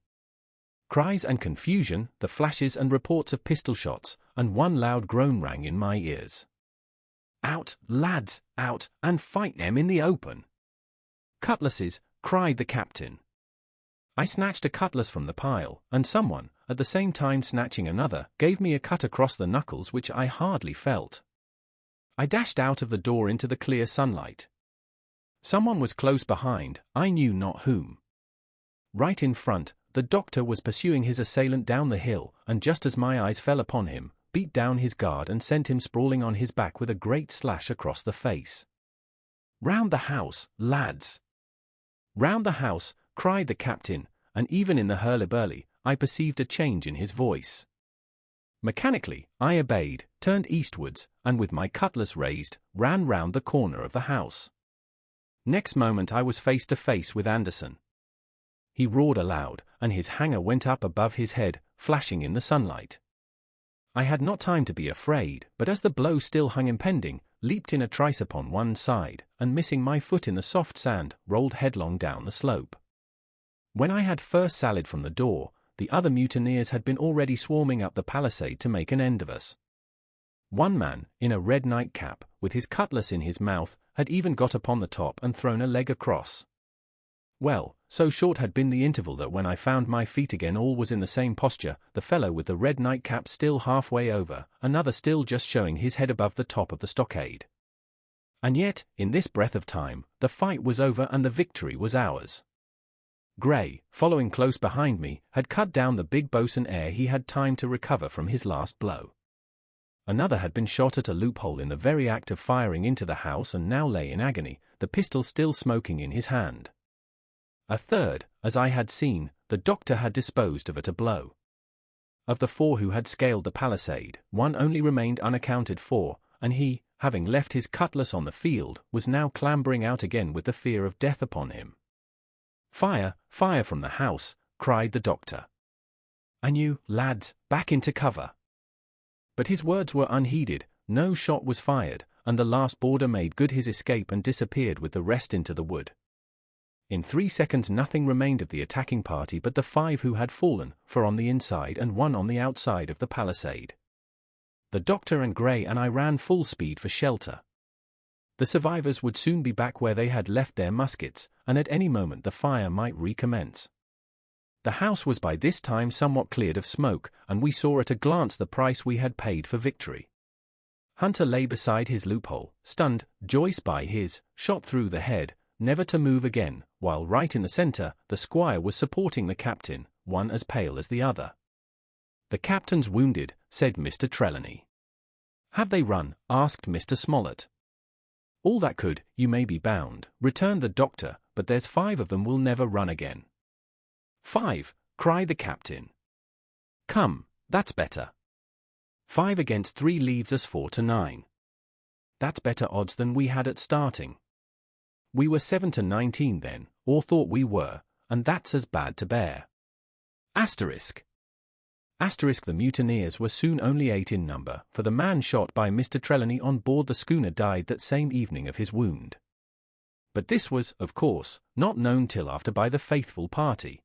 Cries and confusion, the flashes and reports of pistol shots, and one loud groan rang in my ears. Out, lads, out, and fight them in the open. Cutlasses, cried the captain. I snatched a cutlass from the pile, and someone, at the same time snatching another, gave me a cut across the knuckles which I hardly felt. I dashed out of the door into the clear sunlight. Someone was close behind, I knew not whom. Right in front, the doctor was pursuing his assailant down the hill, and just as my eyes fell upon him, beat down his guard and sent him sprawling on his back with a great slash across the face. Round the house, lads! Round the house, cried the captain, and even in the hurly-burly, I perceived a change in his voice. Mechanically, I obeyed, turned eastwards, and with my cutlass raised, ran round the corner of the house. Next moment I was face to face with Anderson. He roared aloud, and his hanger went up above his head, flashing in the sunlight. I had not time to be afraid, but as the blow still hung impending, leaped in a trice upon one side, and missing my foot in the soft sand, rolled headlong down the slope. When I had first sallied from the door, the other mutineers had been already swarming up the palisade to make an end of us. One man, in a red nightcap, with his cutlass in his mouth, had even got upon the top and thrown a leg across. Well, so short had been the interval that when I found my feet again all was in the same posture, the fellow with the red nightcap still halfway over, another still just showing his head above the top of the stockade. And yet, in this breath of time, the fight was over and the victory was ours. Gray, following close behind me, had cut down the big boatswain ere he had time to recover from his last blow. Another had been shot at a loophole in the very act of firing into the house and now lay in agony, the pistol still smoking in his hand. A third, as I had seen, the doctor had disposed of at a blow. Of the 4 who had scaled the palisade, one only remained unaccounted for, and he, having left his cutlass on the field, was now clambering out again with the fear of death upon him. "Fire, fire from the house," cried the doctor. "And you, lads, back into cover." But his words were unheeded, no shot was fired, and the last boarder made good his escape and disappeared with the rest into the wood. In 3 seconds nothing remained of the attacking party but the 5 who had fallen, 4 on the inside and 1 on the outside of the palisade. The doctor and Gray and I ran full speed for shelter. The survivors would soon be back where they had left their muskets, and at any moment the fire might recommence. The house was by this time somewhat cleared of smoke, and we saw at a glance the price we had paid for victory. Hunter lay beside his loophole, stunned, Joyce by his, shot through the head, never to move again, while right in the centre, the squire was supporting the captain, one as pale as the other. "The captain's wounded," said Mr. Trelawney. "Have they run?" asked Mr. Smollett. "All that could, you may be bound," returned the doctor, "but there's 5 of them will never run again." "5!" cried the captain. "Come, that's better. 5 against 3 leaves us 4 to 9. That's better odds than we had at starting. We were 7 to 19 then, or thought we were, and that's as bad to bear. Asterisk. The mutineers were soon only 8 in number, for the man shot by Mr. Trelawney on board the schooner died that same evening of his wound. But this was, of course, not known till after by the faithful party.